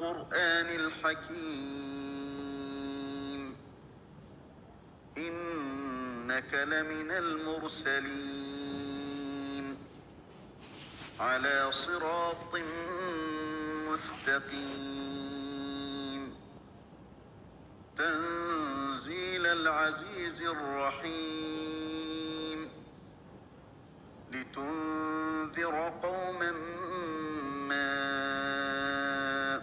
القرآن الحكيم إنك لمن المرسلين على صراط مستقيم تنزيل العزيز الرحيم لتنذر قوما ما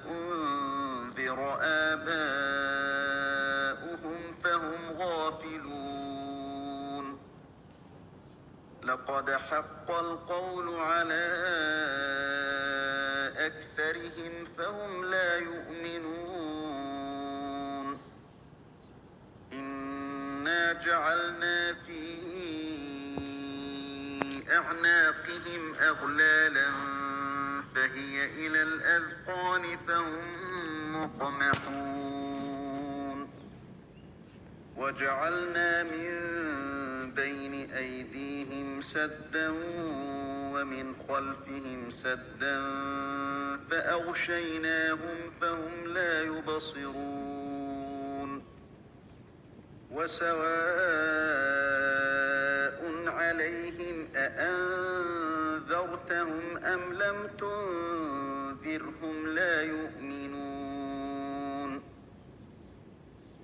أنذر آباؤهم فهم غافلون لقد حق القول على أكثرهم فهم لا يؤمنون إنا جعلنا في أعناقهم أغلالا فهي إلى الأذقان فهم مقمحون وجعلنا من بين أيديهم سدا ومن خلفهم سدا فأغشيناهم فهم لا يبصرون وسواء عليهم أأنذرتهم أم لم تنذرهم لا يؤمنون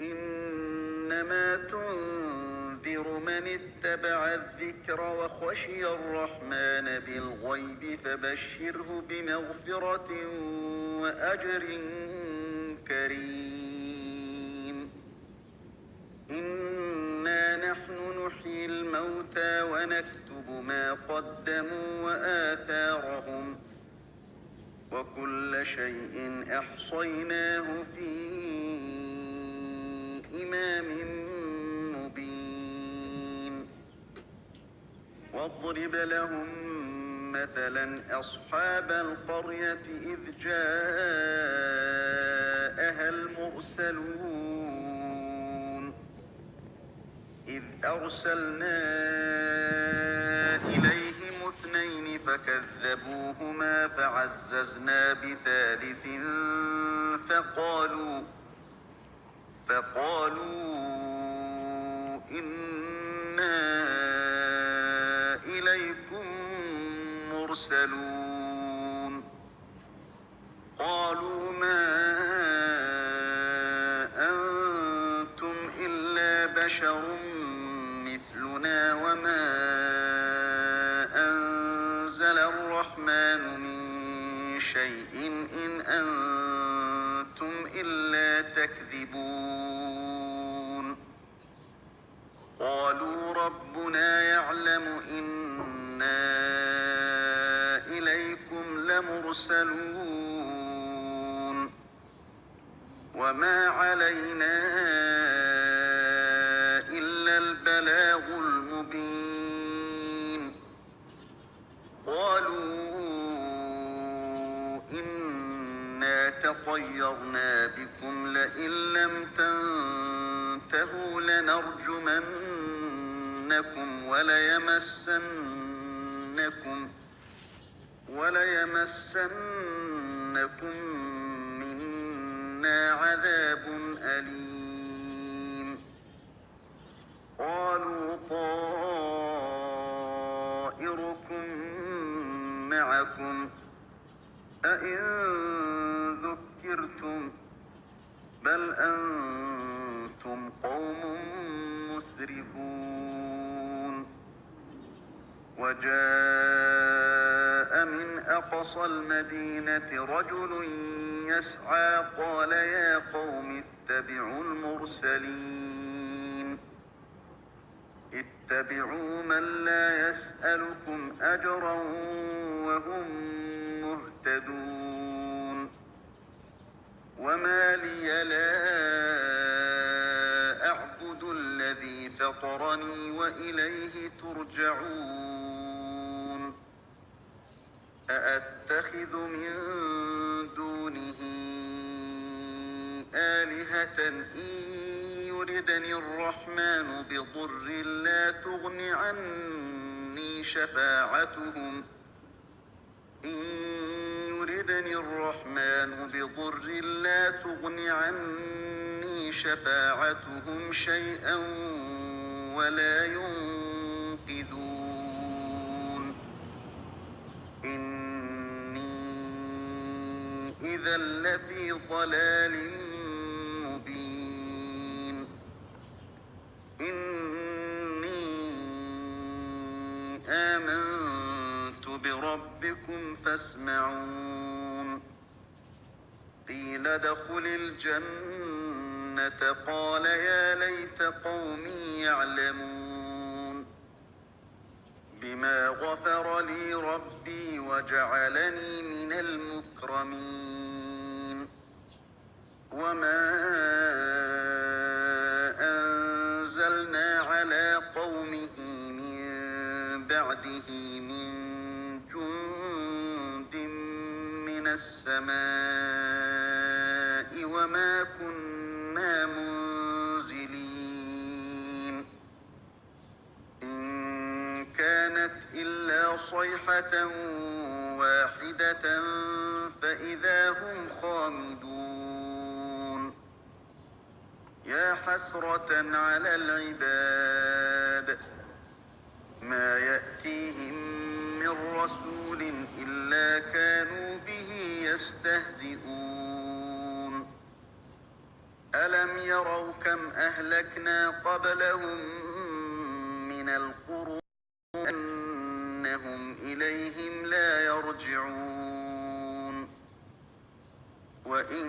إنما تنذر من اتبع الذكر وخشي الرحمن بالغيب فبشره بمغفرة وأجر كريم إنا نحن نحيي الموتى ونكتب ما قدموا وآثارهم وكل شيء أحصيناه في إمام مبين واضرب لهم مثلا أصحاب القرية إذ جاءها المرسلون إذ أرسلنا إليهم اثنين فكذبوهما فعززنا بثالث فقالوا إنا إليكم مرسلون قالوا ما أنتم إلا بشر مثلنا وما أنزل الرحمن من شيء إن أنتم إلا تكذبون قالوا ربنا يعلم إنا إليكم لمرسلون وما علينا إلا البلاغ المبين قالوا إنا تطيرنا بكم لئن لم تنتهوا لنرجمنكم وليمسنكم منا عذاب أليم قالوا طائركم معكم أئن ذكرتم بل أنتم قوم مسرفون وجاء من أقصى المدينة رجل يسعى قال يا قوم اتبعوا المرسلين اتبعوا من لا يسألكم أجرا وهم مهتدون وما لي لا أعبد الذي فطرني وإليه ترجعون أأتخذ من دونه آلهة إن يردني الرحمن بضر لا تغن عني شفاعتهم يردني الرحمن بضر لا تغن عني شفاعتهم شيئا ولا ينقذون إني إذا لفي ضلال مبين إني آمنت بربكم فاسمعون قيل ادخل الجنة قال يا ليت قومي يعلمون بما غفر لي ربي وجعلني من المكرمين وما أنزلنا على قومه من بعده من جند من السماء وما كنا منزلين إن كانت إلا صيحة واحدة فإذا هم خامدون يا حسرة على العباد ما يأتيهم من رسول إلا كانوا به يستهزئون ألم يروا كم أهلكنا قبلهم من القرون أنهم إليهم لا يرجعون وإن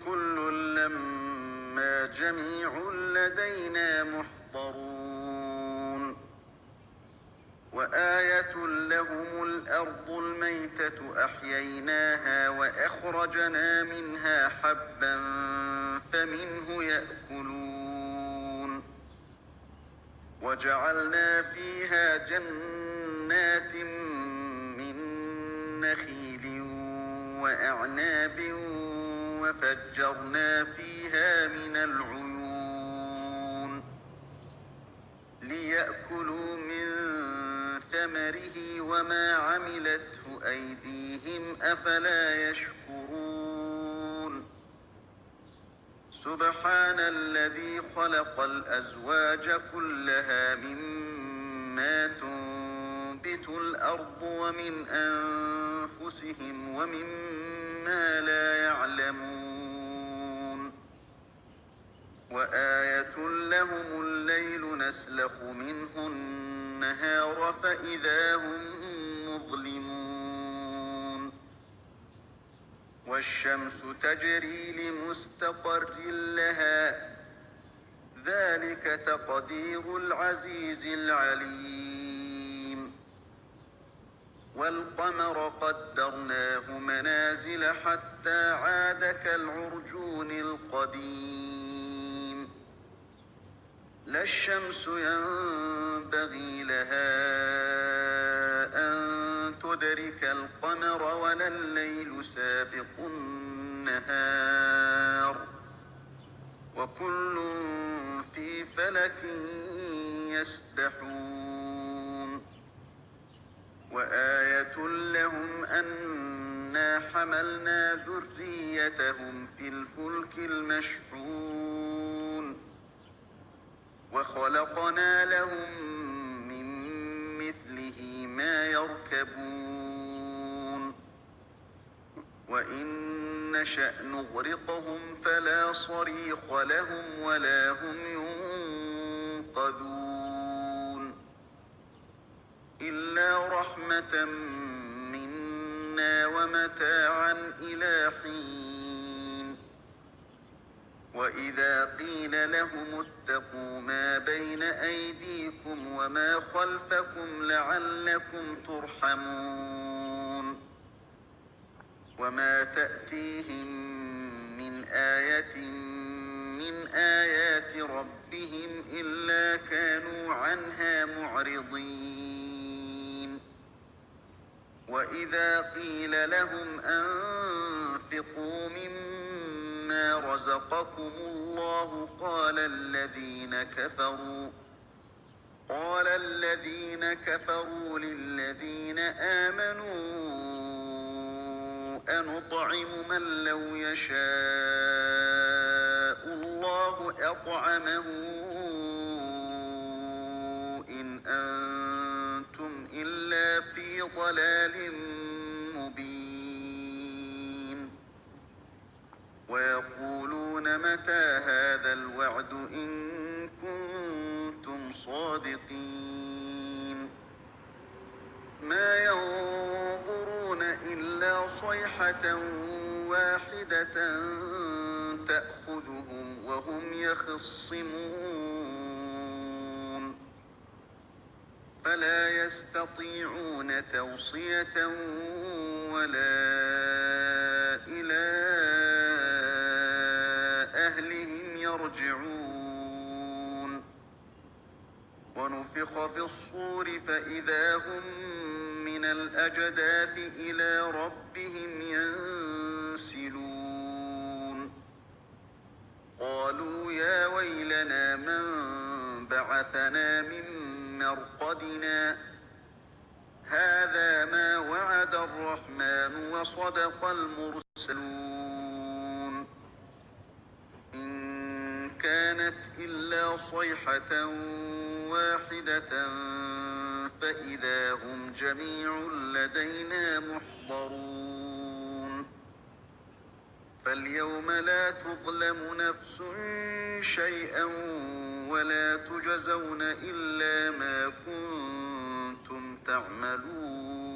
كل لما جميع لدينا محضرون وآية لهم الأرض الميتة أحييناها وأخرجنا منها حبا فمنه يأكلون وجعلنا فيها جنات من نخيل وأعناب وفجرنا فيها من العيون ليأكلوا من ثمره وما عملته أيديهم أفلا يشكرون سبحان الذي خلق الأزواج كلها مما تنبت الأرض ومن أنفسهم ومما لا يعلمون وآية لهم الليل نسلخ منه النهار فإذا هم مظلمون والشمس تجري لمستقر لها ذلك تقدير العزيز العليم والقمر قدرناه منازل حتى عاد كالعرجون القديم لا الشمس ينبغي لها أن تدرك القمر ولا الليل سابق النهار وكل في فلك يسبحون وآية لهم أنا حملنا ذريتهم في الفلك المشحون وخلقنا لهم من مثله ما يركبون وإن نشأ نغرقهم فلا صريخ لهم ولا هم ينقذون إلا رحمة منا ومتاعا إلى حين وإذا قيل لهم اتقوا ما بين أيديكم وما خلفكم لعلكم ترحمون وما تأتيهم من آية من آيات ربهم إلا كانوا عنها معرضين وإذا قيل لهم أنفقوا مما رزقكم الله قال الذين كفروا للذين آمنوا أنطعم من لو يشاء الله أطعمه إن أنتم إلا في ضلال مبين ويقولون متى هذا الوعد إن كنتم صادقين ما ينظرون إلا صيحة واحدة تأخذهم وهم يخصمون فلا يستطيعون توصية ولا إلى أهلهم يرجعون ونفخ في الصور فإذا هم من الأجداث إلى ربهم ينسلون قالوا يا ويلنا من بعثنا من مرقدنا هذا ما وعد الرحمن وصدق المرسلون إن كانت إلا صيحة واحدة فإذا هم جميع لدينا محضرون فاليوم لا تظلم نفس شيئا ولا تجزون إلا ما كنتم تعملون